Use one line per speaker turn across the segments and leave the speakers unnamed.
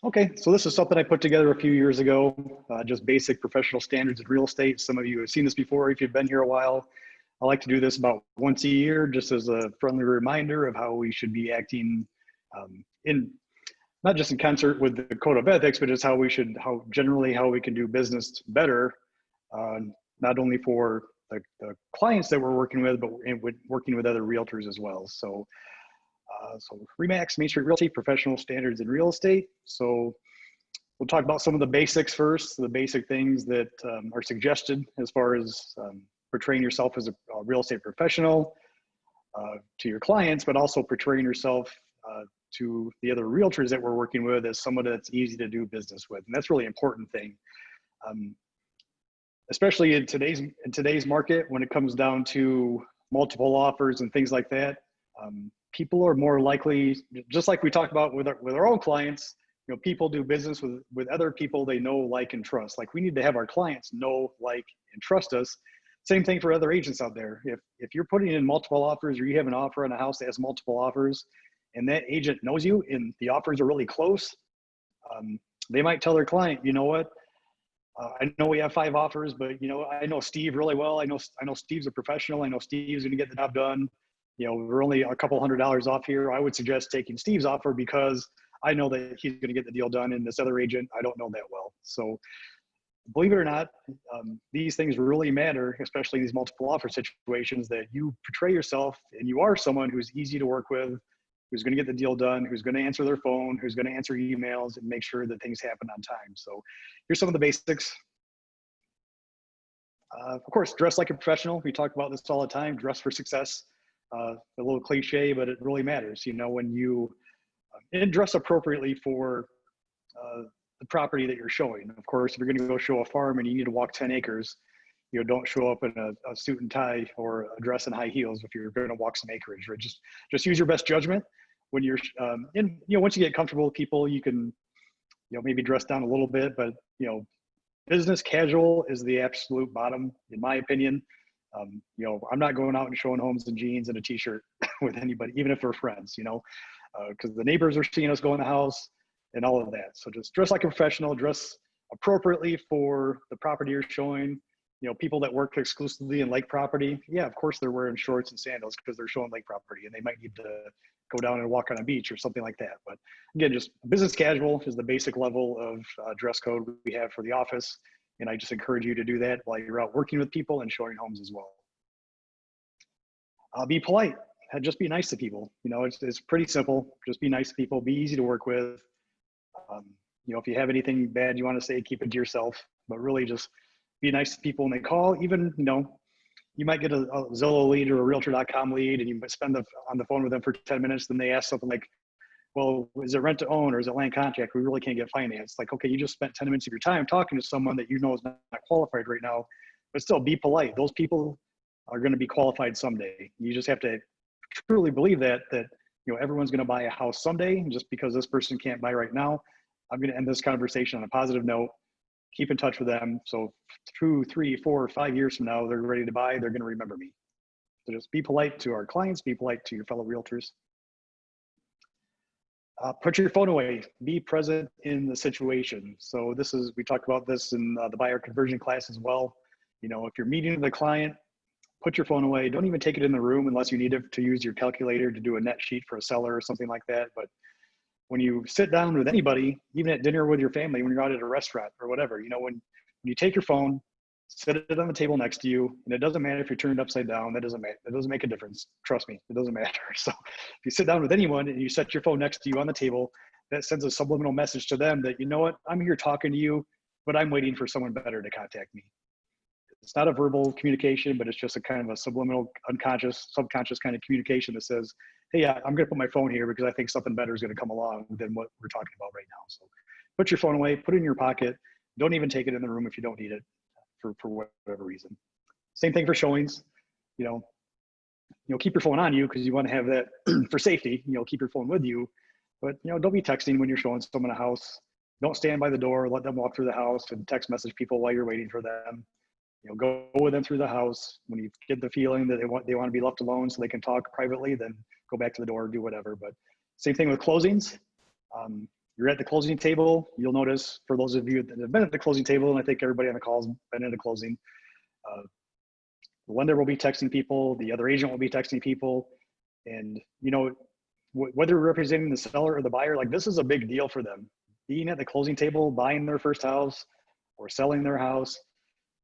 Okay, so this is something I put together a few years ago, just basic professional standards in real estate. Some of you have seen this before if you've been here a while. I like to do this about once a year, just as a friendly reminder of how we should be acting in not just in concert with the code of ethics, but just how we should, how we can do business better, uh, not only for the clients that we're working with, but working with other realtors as well. So REMAX, Main Street Realty, professional standards in real estate. So we'll talk about some of the basics first, the basic things that are suggested as far as portraying yourself as a real estate professional to your clients, but also portraying yourself to the other realtors that we're working with as someone that's easy to do business with. And that's really important thing. Especially in today's market, when it comes down to multiple offers and things like that, people are more likely, just like we talked about with our own clients, people do business with other people they know, like, and trust. Like, we need to have our clients know, like, and trust us. Same thing for other agents out there. If you're putting in multiple offers, or you have an offer on a house that has multiple offers, and that agent knows you and the offers are really close, they might tell their client, you know what, I know we have 5 offers, but I know Steve really well. I know Steve's a professional. I know Steve's going to get the job done. We're only a couple $100s off here. I would suggest taking Steve's offer because I know that he's going to get the deal done, and this other agent, I don't know that well. So believe it or not, these things really matter, especially in these multiple offer situations, that you portray yourself and you are someone who's easy to work with, who's going to get the deal done, who's going to answer their phone, who's going to answer emails, and make sure that things happen on time. So here's some of the basics. Of course, dress like a professional. We talk about this all the time, dress for success. A little cliche, but it really matters. When you and dress appropriately for the property that you're showing. Of course, if you're going to go show a farm and you need to walk 10 acres, don't show up in a suit and tie or a dress and high heels if you're going to walk some acreage. Right? Just use your best judgment when you're once you get comfortable with people, you can maybe dress down a little bit, but business casual is the absolute bottom, in my opinion. I'm not going out and showing homes in jeans and a t-shirt with anybody, even if we're friends, because the neighbors are seeing us go in the house and all of that. So just dress like a professional, dress appropriately for the property you're showing. People that work exclusively in lake property, yeah, of course they're wearing shorts and sandals because they're showing lake property and they might need to go down and walk on a beach or something like that. But again, just business casual is the basic level of dress code we have for the office. And I just encourage you to do that while you're out working with people and showing homes as well. Be polite. Just be nice to people. It's pretty simple. Just be nice to people. Be easy to work with. If you have anything bad you want to say, keep it to yourself. But really, just be nice to people when they call. Even you might get a Zillow lead or a Realtor.com lead, and you might spend on the phone with them for 10 minutes. Then they ask something like, well, is it rent to own or is it land contract? We really can't get financed. Like, okay, you just spent 10 minutes of your time talking to someone that is not qualified right now, but still be polite. Those people are going to be qualified someday. You just have to truly believe that everyone's going to buy a house someday. And just because this person can't buy right now, I'm going to end this conversation on a positive note. Keep in touch with them. So 2, 3, 4, 5 years from now, they're ready to buy. They're going to remember me. So just be polite to our clients. Be polite to your fellow realtors. Put your phone away. Be present in the situation. So we talked about this in the buyer conversion class as well. If you're meeting with a client, put your phone away. Don't even take it in the room unless you need it to use your calculator to do a net sheet for a seller or something like that. But when you sit down with anybody, even at dinner with your family, when you're out at a restaurant or whatever, when you take your phone, set it on the table next to you, and it doesn't matter if you turn it upside down. That doesn't make a difference. Trust me, it doesn't matter. So if you sit down with anyone and you set your phone next to you on the table, that sends a subliminal message to them that, what, I'm here talking to you, but I'm waiting for someone better to contact me. It's not a verbal communication, but it's just a kind of a subliminal, unconscious, subconscious kind of communication that says, hey, yeah, I'm going to put my phone here because I think something better is going to come along than what we're talking about right now. So put your phone away, put it in your pocket. Don't even take it in the room if you don't need it for whatever reason. Same thing for showings. Keep your phone on you because you want to have that for safety. Keep your phone with you, but don't be texting when you're showing someone a house. Don't stand by the door. Let them walk through the house and text message people while you're waiting for them. Go with them through the house. When you get the feeling that they want to be left alone so they can talk privately, then go back to the door, do whatever. But same thing with closings. you're at the closing table, you'll notice, for those of you that have been at the closing table, and I think everybody on the call has been in a closing, the lender will be texting people, the other agent will be texting people, and whether you're representing the seller or the buyer, like this is a big deal for them. Being at the closing table, buying their first house or selling their house,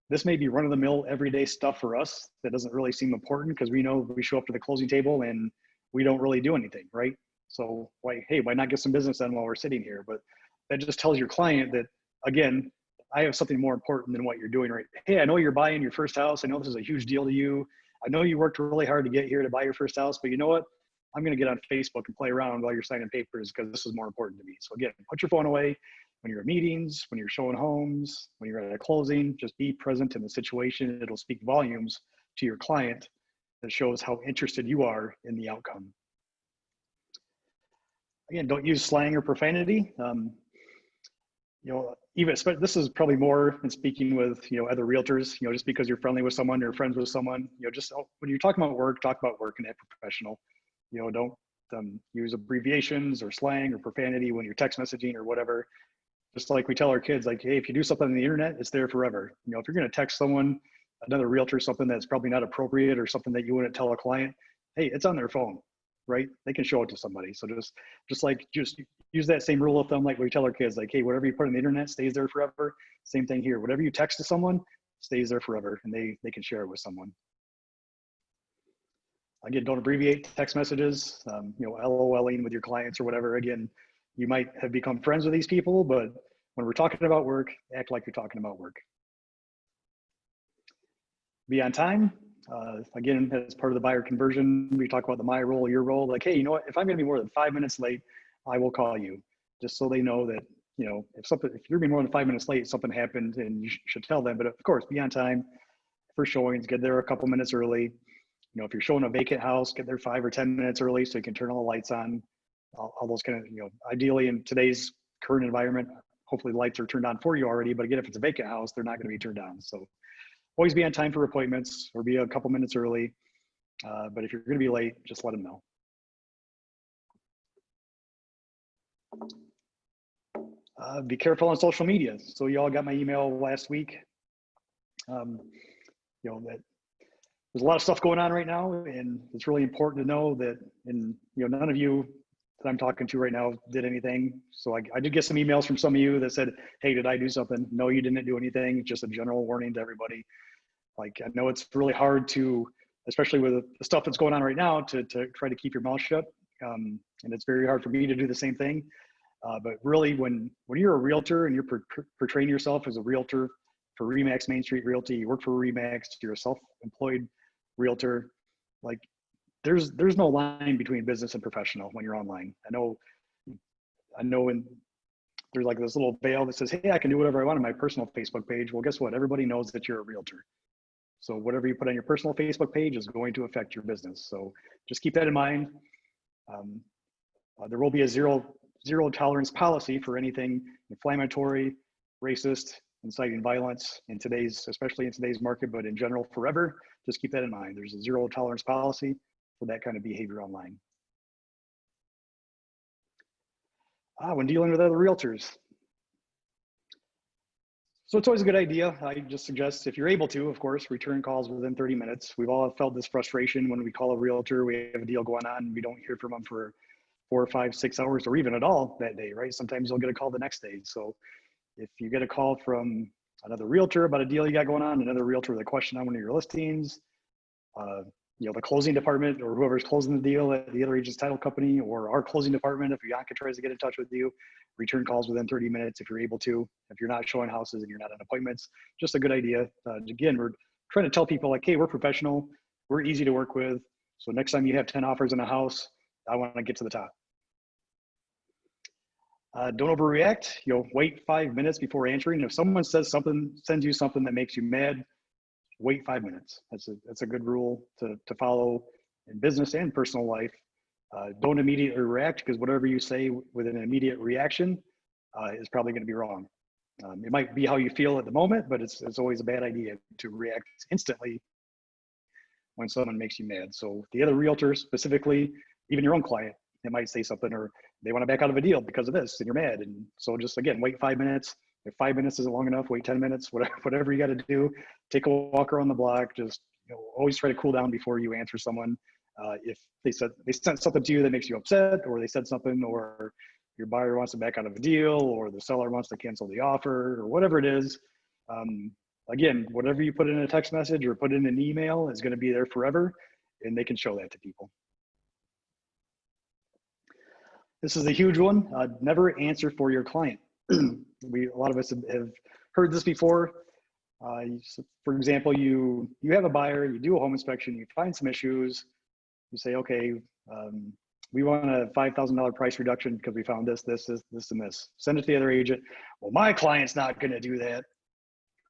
this may be run-of-the-mill everyday stuff for us that doesn't really seem important because we know we show up to the closing table and we don't really do anything, right? So why not get some business done while we're sitting here? But that just tells your client that, again, I have something more important than what you're doing, right? Hey, I know you're buying your first house. I know this is a huge deal to you. I know you worked really hard to get here to buy your first house, but you know what? I'm going to get on Facebook and play around while you're signing papers because this is more important to me. So again, put your phone away when you're at meetings, when you're showing homes, when you're at a closing, just be present in the situation. It'll speak volumes to your client that shows how interested you are in the outcome. Again, don't use slang or profanity. Even this is probably more in speaking with other realtors. Just because you're friendly with someone or friends with someone, just when you're talking about work, talk about work and act professional. Don't use abbreviations or slang or profanity when you're text messaging or whatever. Just like we tell our kids, like, hey, if you do something on the internet, it's there forever. If you're going to text someone, another realtor, something that's probably not appropriate or something that you wouldn't tell a client, hey, it's on their phone, right? They can show it to somebody. So just use that same rule of thumb, like we tell our kids, like, hey, whatever you put on the internet stays there forever. Same thing here. Whatever you text to someone stays there forever, and they can share it with someone. Again, don't abbreviate text messages, LOLing with your clients or whatever. Again, you might have become friends with these people, but when we're talking about work, act like you're talking about work. Be on time. Again, as part of the buyer conversion, we talk about the my role, your role. Like, hey, you know what? If I'm going to be more than 5 minutes late, I will call you, just so they know that if you're being more than 5 minutes late, something happened, and you should tell them. But of course, be on time for showings. Get there a couple minutes early. If you're showing a vacant house, get there 5 or 10 minutes early so you can turn all the lights on. All those kind of, ideally in today's current environment, hopefully the lights are turned on for you already. But again, if it's a vacant house, they're not going to be turned on. So always be on time for appointments or be a couple minutes early. But if you're going to be late, just let them know. Be careful on social media. So you all got my email last week. That there's a lot of stuff going on right now, and it's really important to know that, none of you that I'm talking to right now did anything. So I did get some emails from some of you that said, hey, did I do something? No, you didn't do anything. Just a general warning to everybody. Like, I know it's really hard to, especially with the stuff that's going on right now, to try to keep your mouth shut. And it's very hard for me to do the same thing. But really, when you're a realtor and you're portraying yourself as a realtor for RE/MAX Main Street Realty, you work for RE/MAX, you're a self-employed realtor, like there's no line between business and professional when you're online. I know when there's like this little veil that says, hey, I can do whatever I want on my personal Facebook page. Well, guess what? Everybody knows that you're a realtor. So whatever you put on your personal Facebook page is going to affect your business. So just keep that in mind. There will be a zero tolerance policy for anything inflammatory, racist, inciting violence especially in today's market, but in general forever. Just keep that in mind. There's a zero tolerance policy for that kind of behavior online. When dealing with other realtors. So it's always a good idea. I just suggest, if you're able to, of course, return calls within 30 minutes. We've all felt this frustration when we call a realtor, we have a deal going on, and we don't hear from them for 4 or 5, 6 hours, or even at all that day, right? Sometimes you'll get a call the next day. So if you get a call from another realtor about a deal you got going on, another realtor with a question on one of your listings, the closing department or whoever's closing the deal at the other agent's title company, or our closing department, if Bianca tries to get in touch with you, return calls within 30 minutes if you're able to. If you're not showing houses and you're not on appointments, just a good idea. Again, we're trying to tell people, like, hey, we're professional, we're easy to work with. So next time you have 10 offers in a house, I want to get to the top. Don't overreact. Wait 5 minutes before answering. If someone sends you something that makes you mad, wait 5 minutes. That's a good rule to follow in business and personal life. Don't immediately react, because whatever you say with an immediate reaction is probably going to be wrong. It might be how you feel at the moment, but it's always a bad idea to react instantly when someone makes you mad. So the other realtor, specifically, even your own client, it might say something, or they want to back out of a deal because of this, and you're mad. And so just, again, wait 5 minutes. If 5 minutes isn't long enough, wait 10 minutes, whatever you got to do. Take a walk around the block. Just, always try to cool down before you answer someone. If they sent something to you that makes you upset, or they said something, or your buyer wants to back out of a deal, or the seller wants to cancel the offer, or whatever it is, again, whatever you put in a text message or put in an email is going to be there forever, and they can show that to people. This is a huge one. Never answer for your client. A lot of us have heard this before. For example, you have a buyer, you do a home inspection, you find some issues, you say, okay, we want a $5,000 price reduction because we found this, and this. Send it to the other agent. Well, my client's not going to do that.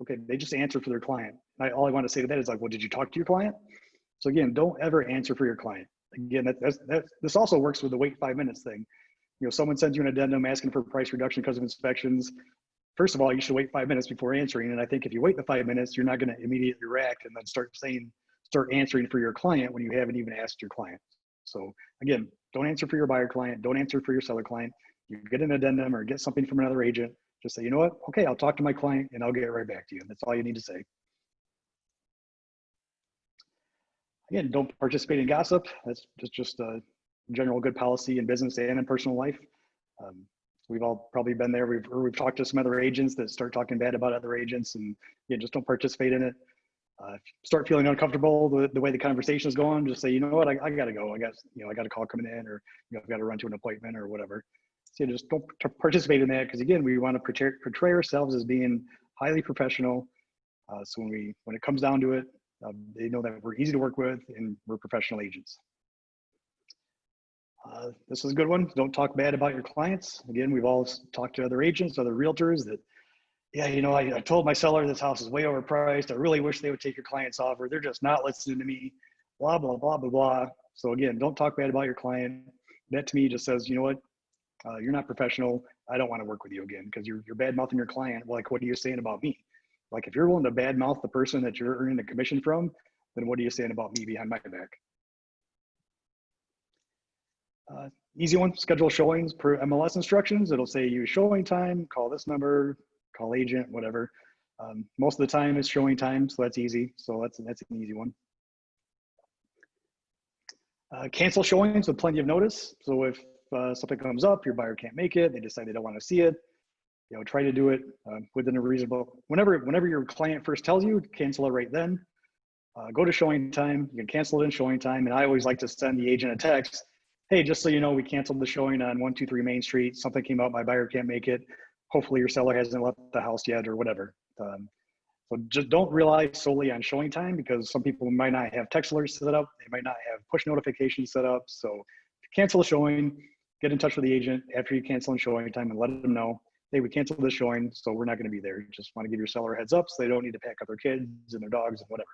Okay, they just answer for their client. All I want to say to that is like, well, did you talk to your client? So again, don't ever answer for your client. Again, this also works with the wait 5 minutes thing. Someone sends you an addendum asking for price reduction because of inspections. First of all, you should wait 5 minutes before answering. And I think if you wait the 5 minutes, you're not going to immediately react and then start answering for your client when you haven't even asked your client. So again, don't answer for your buyer client. Don't answer for your seller client. You get an addendum or get something from another agent. Just say, you know what? Okay, I'll talk to my client and I'll get right back to you. That's all you need to say. Again, don't participate in gossip. That's just a general good policy in business and in personal life. We've all probably been there. We've talked to some other agents that start talking bad about other agents, and just don't participate in it. If you start feeling uncomfortable the way the conversation is going, just say, you know what, I gotta go. I got a call coming in, or I've got to run to an appointment or whatever. So just don't participate in that, because again, we want to portray ourselves as being highly professional. So when it comes down to it, they know that we're easy to work with and we're professional agents. This is a good one. Don't talk bad about your clients. Again, we've all talked to other agents, other realtors that, yeah, I told my seller this house is way overpriced. I really wish they would take your client's offer. They're just not listening to me, blah, blah, blah, blah, blah. So again, don't talk bad about your client. That to me just says, you know what, you're not professional. I don't want to work with you again, because you're bad mouthing your client. Like, what are you saying about me? Like, if you're willing to bad mouth the person that you're earning a commission from, then what are you saying about me behind my back? Easy one, schedule showings per MLS instructions. It'll say use showing time, call this number, call agent, whatever. Most of the time it's showing time, so that's easy. So that's an easy one. Cancel showings with plenty of notice. So if something comes up, your buyer can't make it, they decide they don't want to see it, try to do it within a reasonable, whenever your client first tells you, cancel it right then. Go to showing time, you can cancel it in showing time. And I always like to send the agent a text. Hey, just so you know, we canceled the showing on 123 Main Street. Something came up, my buyer can't make it. Hopefully your seller hasn't left the house yet, or whatever. So just don't rely solely on showing time, because some people might not have text alerts set up. They might not have push notifications set up. So cancel a showing, get in touch with the agent after you cancel in showing time and let them know, hey, we canceled the showing, so we're not going to be there. You just want to give your seller a heads up so they don't need to pack up their kids and their dogs and whatever.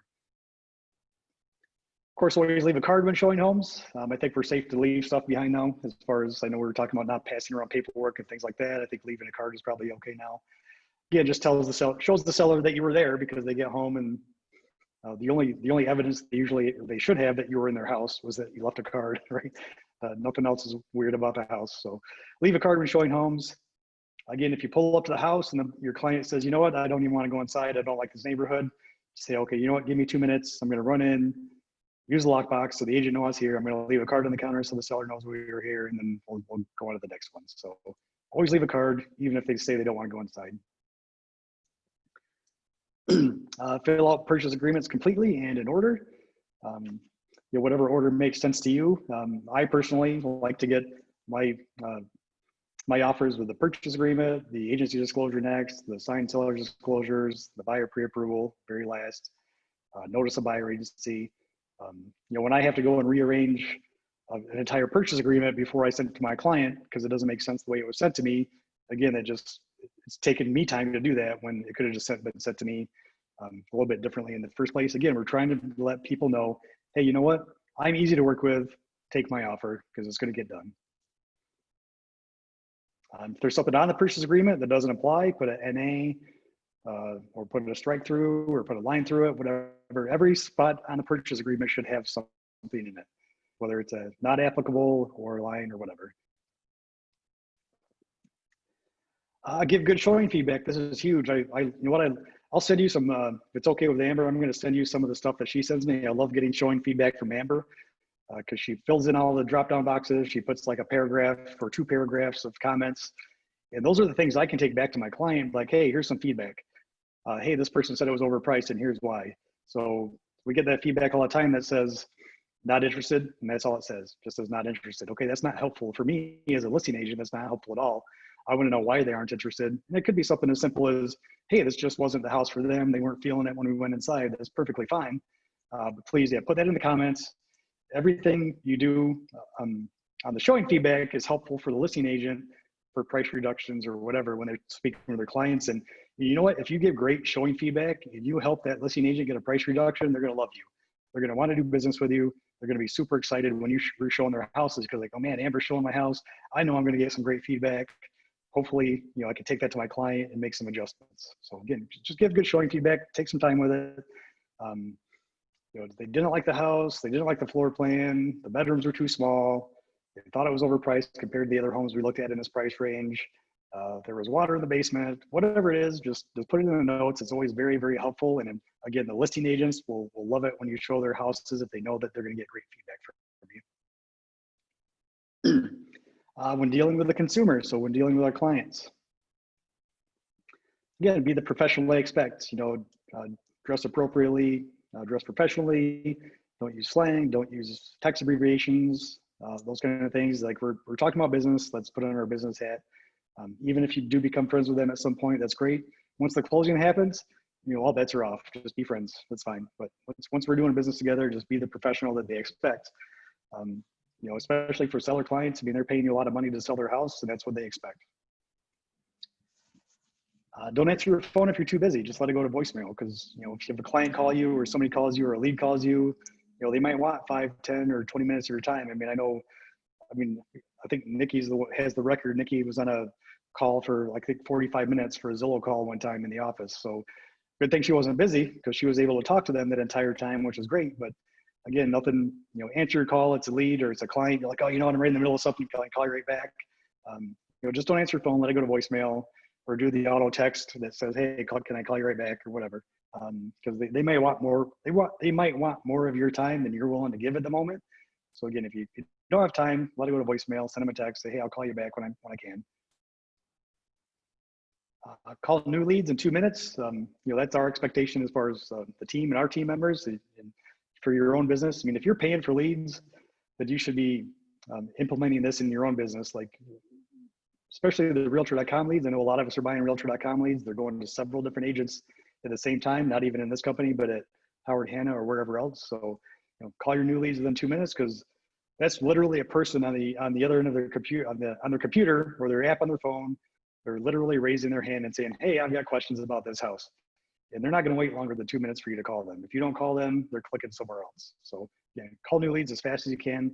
Of course, always leave a card when showing homes. I think we're safe to leave stuff behind now. As far as I know, we were talking about not passing around paperwork and things like that. I think leaving a card is probably okay now. Again, just shows the seller that you were there, because they get home and the only evidence they should have that you were in their house was that you left a card, right? Nothing else is weird about the house. So leave a card when showing homes. Again, if you pull up to the house and your client says, you know what, I don't even want to go inside, I don't like this neighborhood, say, okay, you know what, give me 2 minutes. I'm going to run in, use the lockbox so the agent knows I was here. I'm going to leave a card on the counter so the seller knows we were here, and then we'll go on to the next one. So always leave a card, even if they say they don't want to go inside. Fill out purchase agreements completely and in order. Whatever order makes sense to you. I personally like to get my offers with the purchase agreement, the agency disclosure next, the signed seller disclosures, the buyer pre-approval very last, notice of buyer agency. When I have to go and rearrange an entire purchase agreement before I send it to my client, because it doesn't make sense the way it was sent to me, again, it's taken me time to do that when it could have just been sent to me a little bit differently in the first place. Again, we're trying to let people know, hey, you know what? I'm easy to work with. Take my offer, because it's going to get done. If there's something on the purchase agreement that doesn't apply, put an NA, or put a strike through, or put a line through it, whatever. Every spot on the purchase agreement should have something in it, whether it's a not applicable or a line or whatever. Give good showing feedback. This is huge. You know what, I'll send you some, if it's okay with Amber, I'm going to send you some of the stuff that she sends me. I love getting showing feedback from Amber because she fills in all the drop-down boxes. She puts like a paragraph or 2 paragraphs of comments. And those are the things I can take back to my client. Like, hey, here's some feedback. Hey, this person said it was overpriced and here's why. So we get that feedback all the time that says, not interested, and that's all it says. Just says not interested. Okay, that's not helpful for me as a listing agent. That's not helpful at all. I want to know why they aren't interested. And it could be something as simple as, hey, this just wasn't the house for them. They weren't feeling it when we went inside. That's perfectly fine. But please, yeah, put that in the comments. Everything you do on the showing feedback is helpful for the listing agent for price reductions or whatever when they're speaking with their clients. And you know what? If you give great showing feedback and you help that listing agent get a price reduction, they're going to love you. They're going to want to do business with you. They're going to be super excited when you're showing their houses because like, oh man, Amber's showing my house. I know I'm going to get some great feedback. Hopefully, I can take that to my client and make some adjustments. So again, just give good showing feedback, take some time with it. They didn't like the house. They didn't like the floor plan. The bedrooms were too small. They thought it was overpriced compared to the other homes we looked at in this price range. There was water in the basement, whatever it is, just put it in the notes. It's always very, very helpful. And again, the listing agents will love it when you show their houses if they know that they're going to get great feedback from you. When dealing with the consumer, so when dealing with our clients, again, be the professional they expect. Dress appropriately, dress professionally. Don't use slang. Don't use text abbreviations. Those kind of things. Like we're talking about business. Let's put on our business hat. Even if you do become friends with them at some point, that's great. Once the closing happens, all bets are off. Just be friends. That's fine. But once we're doing business together, just be the professional that they expect. Especially for seller clients. I mean, they're paying you a lot of money to sell their house, and that's what they expect. Don't answer your phone if you're too busy. Just let it go to voicemail because, if you have a client call you or somebody calls you or a lead calls you, they might want 5, 10, or 20 minutes of your time. I think Nikki's has the record. Nikki was on a call for like 45 minutes for a Zillow call one time in the office. So good thing she wasn't busy because she was able to talk to them that entire time, which was great. But again, nothing, answer your call. It's a lead or it's a client. You're like, oh, I'm right in the middle of something. Can I call you right back? Just don't answer your phone. Let it go to voicemail or do the auto text that says, hey, can I call you right back or whatever. Because they might want more. They might want more of your time than you're willing to give at the moment. So again, if you don't have time, let it go to voicemail, send them a text, say, hey, I'll call you back when I can. Call new leads in 2 minutes. That's our expectation as far as the team and our team members and for your own business. If you're paying for leads, that you should be implementing this in your own business, like especially the realtor.com leads. I know a lot of us are buying realtor.com leads. They're going to several different agents at the same time, not even in this company, but at Howard Hanna or wherever else. So, call your new leads within 2 minutes because that's literally a person on the other end of their computer, on their computer or their app on their phone. They're literally raising their hand and saying, hey, I've got questions about this house. And they're not going to wait longer than 2 minutes for you to call them. If you don't call them, they're clicking somewhere else. So yeah, call new leads as fast as you can.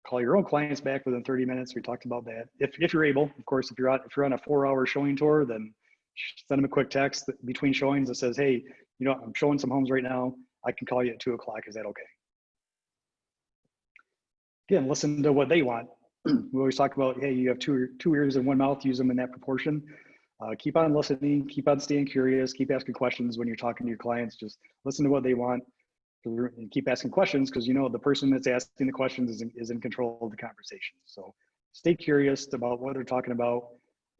Call your own clients back within 30 minutes. We talked about that. If you're able, of course, if you're on a 4-hour showing tour, then send them a quick text between showings that says, hey, I'm showing some homes right now. I can call you at 2 o'clock. Is that okay? Again, listen to what they want. We always talk about, hey, you have two ears and one mouth, use them in that proportion. Keep on listening, keep on staying curious, keep asking questions when you're talking to your clients. Just listen to what they want and keep asking questions because the person that's asking the questions is in control of the conversation. So stay curious about what they're talking about.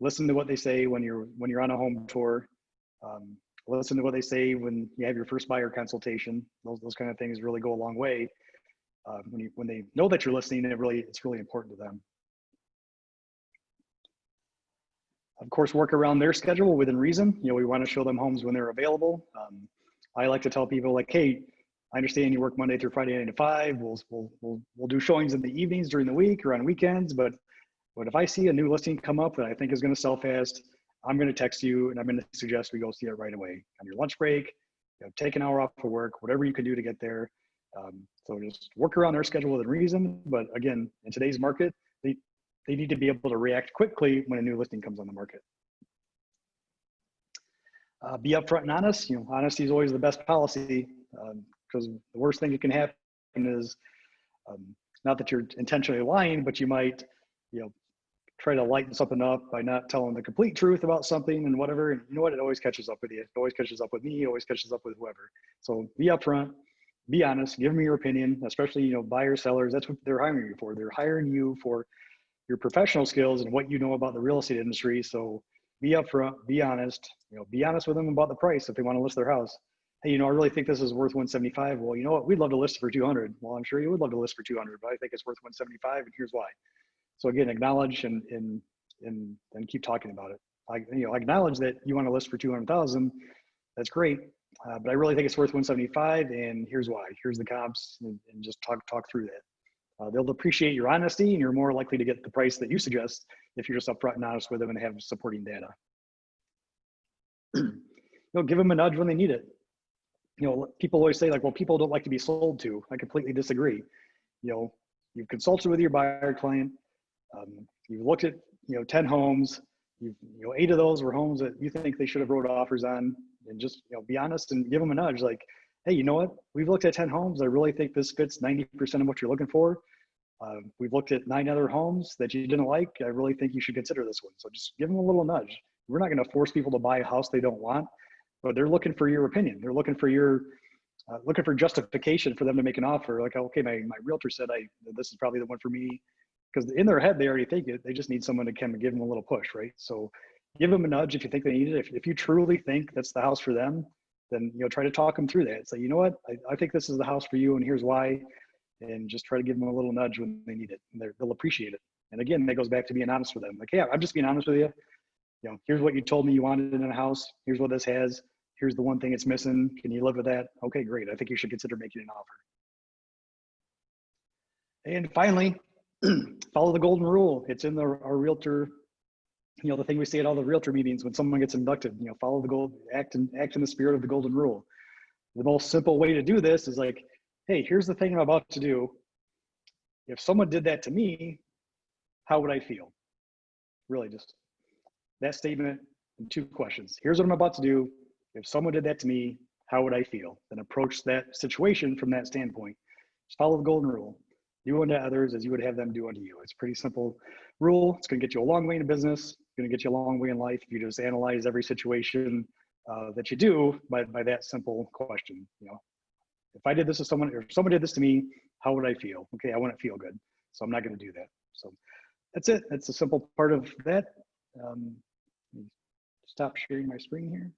Listen to what they say when you're on a home tour. Listen to what they say when you have your first buyer consultation. Those kind of things really go a long way. When they know that you're listening, it's really important to them. Of course, work around their schedule within reason. We want to show them homes when they're available. I like to tell people like, hey, I understand you work Monday through Friday 9 to 5. We'll do showings in the evenings during the week or on weekends. But if I see a new listing come up that I think is going to sell fast, I'm going to text you and I'm going to suggest we go see it right away on your lunch break. Take an hour off of work, whatever you can do to get there. So just work around their schedule within reason. But again, in today's market, they need to be able to react quickly when a new listing comes on the market. Be upfront and honest. Honesty is always the best policy because the worst thing that can happen is not that you're intentionally lying, but you might, try to lighten something up by not telling the complete truth about something and whatever. And you know what? It always catches up with you. It always catches up with me. It always catches up with whoever. So be upfront, be honest, give them your opinion, especially, you know, buyers, sellers. That's what they're hiring you for. They're hiring you for your professional skills and what you know about the real estate industry. So be upfront, be honest, you know, be honest with them about the price if they want to list their house. Hey, you know, I really think this is worth 175. Well, you know what? We'd love to list it for 200. Well, I'm sure you would love to list for 200, but I think it's worth 175, and here's why. So again, acknowledge and keep talking about it. You know, acknowledge that you want to list for 200,000. That's great, but I really think it's worth 175, and here's why. Here's the comps, and just talk through that. They'll appreciate your honesty, and you're more likely to get the price that you suggest if you're just upfront and honest with them and have supporting data. You know, give them a nudge when they need it. You know, people always say like, well, people don't like to be sold to. I completely disagree. You know, you've consulted with your buyer client. You've looked at, you know, 10 homes. You know, 8 of those were homes that you think they should have wrote offers on, and just, you know, be honest and give them a nudge. Like, hey, you know what? We've looked at 10 homes. I really think this fits 90% of what you're looking for. We've looked at 9 other homes that you didn't like. I really think you should consider this one. So just give them a little nudge. We're not going to force people to buy a house they don't want, but they're looking for your opinion. They're looking for your, looking for justification for them to make an offer. Like, okay, my realtor said this is probably the one for me. Because in their head, they already think it. They just need someone to kind of give them a little push, right? So give them a nudge if you think they need it. If you truly think that's the house for them, then, you know, try to talk them through that. Say, you know what, I think this is the house for you, and here's why. And just try to give them a little nudge when they need it, and they'll appreciate it. And again, that goes back to being honest with them. Like, yeah, I'm just being honest with you. You know, here's what you told me you wanted in a house. Here's what this has. Here's the one thing it's missing. Can you live with that? Okay, great. I think you should consider making an offer. And finally, follow the golden rule. It's in our realtor, you know, the thing we say at all the realtor meetings when someone gets inducted, you know, follow the gold, act in the spirit of the golden rule. The most simple way to do this is like, hey, here's the thing I'm about to do. If someone did that to me, how would I feel? Really, just that statement and 2 questions. Here's what I'm about to do. If someone did that to me, how would I feel? Then approach that situation from that standpoint. Just follow the golden rule. Do unto others as you would have them do unto you. It's a pretty simple rule. It's going to get you a long way in business. It's going to get you a long way in life if you just analyze every situation that you do by that simple question. You know, if I did this to someone, or if someone did this to me, how would I feel? Okay, I wouldn't feel good, so I'm not going to do that. So that's it. That's a simple part of that. Stop sharing my screen here.